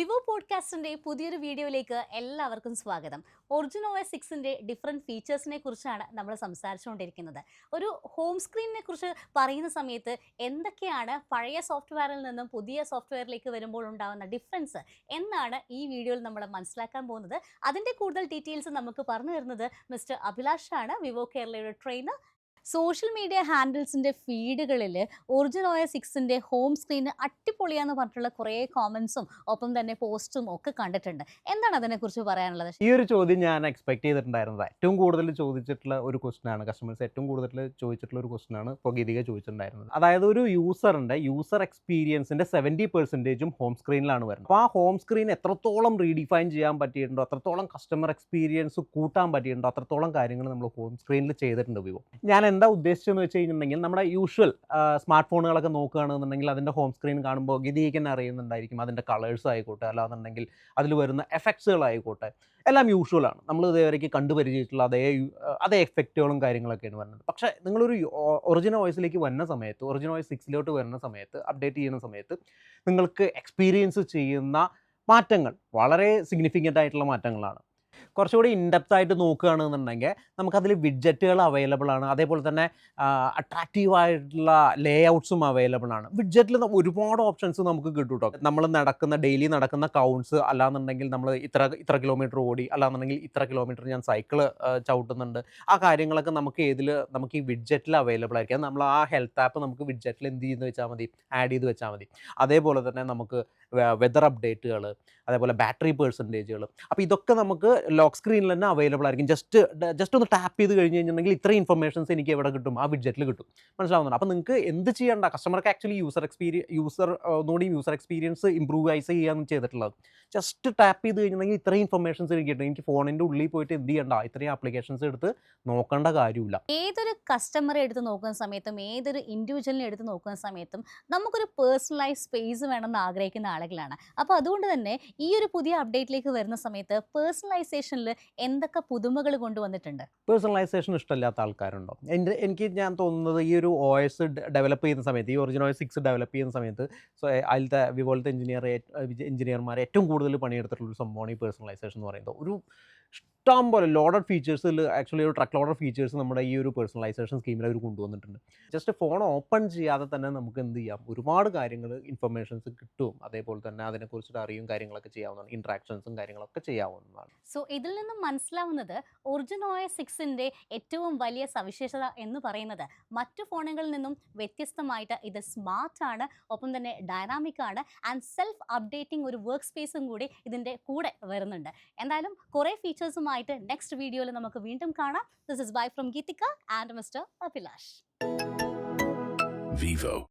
Vivo പോഡ്കാസ്റ്റിന്റെ പുതിയൊരു വീഡിയോയിലേക്ക് എല്ലാവർക്കും സ്വാഗതം. ഒറിജിൻ OS 6ന്റെ ഡിഫറെൻറ്റ് ഫീച്ചേഴ്സിനെ കുറിച്ചാണ് നമ്മൾ സംസാരിച്ചുകൊണ്ടിരിക്കുന്നത്. ഒരു ഹോം സ്ക്രീനിനെ കുറിച്ച് പറയുന്ന സമയത്ത് എന്തൊക്കെയാണ് പഴയ സോഫ്റ്റ്വെയറിൽ നിന്നും പുതിയ സോഫ്റ്റ്വെയറിലേക്ക് വരുമ്പോൾ ഉണ്ടാകുന്ന ഡിഫറൻസ് എന്നാണ് ഈ വീഡിയോയിൽ നമ്മൾ മനസ്സിലാക്കാൻ പോകുന്നത്. അതിൻ്റെ കൂടുതൽ ഡീറ്റെയിൽസ് നമുക്ക് പറഞ്ഞു തരുന്നത് മിസ്റ്റർ അഭിലാഷാണ്, വിവോ കേരളയുടെ ട്രെയിനർ. സോഷ്യൽ മീഡിയ ഹാൻഡിൽസിൻ്റെ ഫീഡുകളിൽ ഒറിജിൻ OS 6ന്റെ ഹോം സ്ക്രീന് അടിപൊളിയാന്ന് പറഞ്ഞിട്ടുള്ള കുറേ കോമൻസും ഒപ്പം തന്നെ പോസ്റ്റും ഒക്കെ കണ്ടിട്ടുണ്ട്. എന്താണ് അതിനെക്കുറിച്ച് പറയാനുള്ളത്? ഈ ഒരു ചോദ്യം ഞാൻ എക്സ്പെക്ട് ചെയ്തിട്ടുണ്ടായിരുന്നത്. ഏറ്റവും കൂടുതൽ ചോദിച്ചിട്ടുള്ള ഒരു ക്വസ്റ്റ്യനാണ്, കസ്റ്റമേഴ്സ് ഏറ്റവും കൂടുതൽ ചോദിച്ചിട്ടുള്ള ഒരു ക്വസ്റ്റ്യനാണ് ഇപ്പോൾ ഗീതിക ചോദിച്ചിട്ടുണ്ടായിരുന്നത്. അതായത് ഒരു യൂസറിൻ്റെ യൂസർ എക്സ്പീരിയൻസിൻ്റെ 70% ഹോം സ്ക്രീനിലാണ് വരുന്നത്. അപ്പോൾ ആ ഹോം സ്ക്രീൻ എത്രത്തോളം റീഡിഫൈൻ ചെയ്യാൻ പറ്റിയിട്ടുണ്ടോ, അത്രത്തോളം കസ്റ്റമർ എക്സ്പീരിയൻസ് കൂട്ടാൻ പറ്റിയിട്ടുണ്ടോ, അത്രത്തോളം കാര്യങ്ങൾ നമ്മൾ ഹോം സ്ക്രീനിൽ ചെയ്തിട്ടുണ്ട് വിവോ. ഞാൻ എന്താ ഉദ്ദേശിച്ചതെന്ന് വെച്ച് കഴിഞ്ഞിട്ടുണ്ടെങ്കിൽ, നമ്മുടെ യൂഷ്വൽ സ്മാർട്ട് ഫോണുകളൊക്കെ നോക്കുകയാണെന്നുണ്ടെങ്കിൽ അതിൻ്റെ ഹോം സ്ക്രീൻ കാണുമ്പോൾ ഗീതികയ്ക്ക് തന്നെ അറിയുന്നുണ്ടായിരിക്കും. അതിൻ്റെ കളേഴ്സ് ആയിക്കോട്ടെ, അല്ലാന്നുണ്ടെങ്കിൽ അതിൽ വരുന്ന എഫക്ട്സുകളായിക്കോട്ടെ, എല്ലാം യൂഷ്വലാണ്. നമ്മൾ ഇതേവരേക്ക് കണ്ടുപരിചയിച്ചിട്ടുള്ള അതേ എഫക്റ്റുകളും കാര്യങ്ങളൊക്കെയാണ് വരുന്നത്. പക്ഷേ നിങ്ങളൊരു ഒറിജിൻ OSലേക്ക് വരുന്ന സമയത്ത്, ഒറിജിൻ OS 6 വരുന്ന സമയത്ത്, അപ്ഡേറ്റ് ചെയ്യുന്ന സമയത്ത് നിങ്ങൾക്ക് എക്സ്പീരിയൻസ് ചെയ്യുന്ന മാറ്റങ്ങൾ വളരെ സിഗ്നിഫിക്കൻ്റ് ആയിട്ടുള്ള മാറ്റങ്ങളാണ്. കുറച്ചുകൂടി ഇൻഡെപ്ത് ആയിട്ട് നോക്കുകയാണെന്നുണ്ടെങ്കിൽ നമുക്കതിൽ വിഡ്ജറ്റുകൾ അവൈലബിൾ ആണ്. അതേപോലെ തന്നെ അട്രാക്റ്റീവ് ആയിട്ടുള്ള ലേ ഔട്ട്സും അവൈലബിൾ ആണ്. വിഡ്ജറ്റിൽ ഒരുപാട് ഓപ്ഷൻസ് നമുക്ക് കിട്ടും കേട്ടോ. നമ്മൾ ഡെയിലി നടക്കുന്ന കൗണ്ട്സ്, അല്ലാന്നുണ്ടെങ്കിൽ നമ്മൾ ഇത്ര കിലോമീറ്റർ ഓടി, അല്ലാന്നുണ്ടെങ്കിൽ ഇത്ര കിലോമീറ്റർ ഞാൻ സൈക്കിള് ചവിട്ടുന്നുണ്ട്, ആ കാര്യങ്ങളൊക്കെ നമുക്ക് ഈ വിഡ്ജറ്റിൽ അവൈലബിൾ ആയിരിക്കും. നമ്മൾ ആ ഹെൽത്ത് ആപ്പ് നമുക്ക് വിഡ്ജറ്റിൽ എന്ത് ചെയ്യുന്നത് വെച്ചാൽ മതി, ആഡ് ചെയ്ത് വെച്ചാൽ മതി. അതേപോലെ തന്നെ നമുക്ക് വെതർ അപ്ഡേറ്റുകൾ, അതേപോലെ ബാറ്ററി പെർസെൻറ്റേജുകൾ, അപ്പോൾ ഇതൊക്കെ നമുക്ക് ലോക്ക് സ്ക്രീനിൽ തന്നെ അവൈലബിൾ ആയിരിക്കും. ജസ്റ്റ് ഒന്ന് ടാപ്പ് ചെയ്ത് കഴിഞ്ഞ് കഴിഞ്ഞിട്ടുണ്ടെങ്കിൽ ഇത്രയും ഇൻഫർമേഷൻസ് എനിക്ക് എവിടെ കിട്ടും, ആ വിഡ്ജറ്റിൽ കിട്ടും. മനസ്സിലാവുന്നുണ്ട്? അപ്പോൾ നിങ്ങൾക്ക് എന്ത് ചെയ്യേണ്ട, കസ്റ്റമർക്ക് ആക്ച്വലി ഒന്നുകൂടി യൂസർ എക്സ്പീരിയൻസ് ഇമ്പ്രൂവൈസ് ചെയ്യാൻ ചെയ്തിട്ടുള്ളത്. ജസ്റ്റ് ടാപ്പ് ചെയ്ത് കഴിഞ്ഞിട്ടുണ്ടെങ്കിൽ ഇത്രയും ഇൻഫർമേഷൻസ് എനിക്ക് കിട്ടും. എനിക്ക് ഫോണിൻ്റെ ഉള്ളിൽ പോയിട്ട് എന്ത് ചെയ്യണ്ട, ഇത്രയും ആപ്ലിക്കേഷൻസ് എടുത്ത് നോക്കേണ്ട കാര്യമില്ല. ഏതൊരു കസ്റ്റമറെ എടുത്ത് നോക്കുന്ന സമയത്തും ഏതൊരു ഇൻഡിവിജ്വലിനെ എടുത്ത് നോക്കുന്ന സമയത്തും നമുക്കൊരു പേഴ്സണലൈസ് സ്പേസ് വേണമെന്ന് ആഗ്രഹിക്കുന്ന ആളുകളാണ്. അപ്പോൾ അതുകൊണ്ട് തന്നെ ഈ ഒരു പുതിയ അപ്ഡേറ്റിലേക്ക് വരുന്ന സമയത്ത് പേഴ്സണലൈസേഷനിൽ എന്തൊക്കെ പുതുമകൾ കൊണ്ടുവന്നിട്ടുണ്ട്? പേഴ്സണലൈസേഷൻ ഇഷ്ടമില്ലാത്ത ആൾക്കാരുണ്ടോ? ഞാൻ തോന്നുന്നത് ഈ ഒരു OS ഡെവലപ്പ് ചെയ്യുന്ന സമയത്ത്, ഈ ഒറിജിൻ OS 6 ഡെവലപ്പ് ചെയ്യുന്ന സമയത്ത്, അതിലത്തെ വിവോളത്തെ എഞ്ചിനീയർമാർ ഏറ്റവും കൂടുതൽ പണിയെടുത്തിട്ടുള്ള ഒരു സംഭവമാണ് ഈ പേഴ്സണലൈസേഷൻ എന്ന് പറയുന്നത്. ഒരു ഇഷ്ടം പോലെ ലോഡഡ് ഫീച്ചേഴ്സിൽ, ആക്ച്വലി ഒരു ട്രക്ക് ലോഡഡ് ഫീച്ചേഴ്സ് നമ്മുടെ ഈ ഒരു പേഴ്സണലൈസേഷൻ സ്കീമിൽ അവർ കൊണ്ടുവന്നിട്ടുണ്ട്. ജസ്റ്റ് ഫോൺ ഓപ്പൺ ചെയ്യാതെ തന്നെ നമുക്ക് എന്ത് ചെയ്യാം, ഒരുപാട് കാര്യങ്ങൾ, ഇൻഫർമേഷൻസ് കിട്ടും. അതേപോലെ തന്നെ അതിനെക്കുറിച്ചിട്ട് അറിയും കാര്യങ്ങളൊക്കെ ചെയ്യാവുന്നതാണ്. ഇൻട്രാക്ഷൻസും കാര്യങ്ങളൊക്കെ ചെയ്യാവുന്നതാണ്. സോ ഇതിൽ നിന്നും മനസ്സിലാവുന്നത് ഒറിജിൻ OS 6ന്റെ ഏറ്റവും വലിയ സവിശേഷത എന്ന് പറയുന്നത് മറ്റു ഫോണുകളിൽ നിന്നും വ്യത്യസ്തമായിട്ട് ഇത് സ്മാർട്ട് ആണ്, ഒപ്പം തന്നെ ഡൈനാമിക് ആണ്, ആൻഡ് സെൽഫ് അപ്ഡേറ്റിംഗ് ഒരു വർക്ക് സ്പേസും കൂടി ഇതിൻ്റെ കൂടെ വരുന്നുണ്ട്. എന്തായാലും കുറേ ഫീച്ചേഴ്സുമായിട്ട് നെക്സ്റ്റ് വീഡിയോയിൽ നമുക്ക് വീണ്ടും കാണാം. This is bye from Geethika and mister Abhilash. Vivo.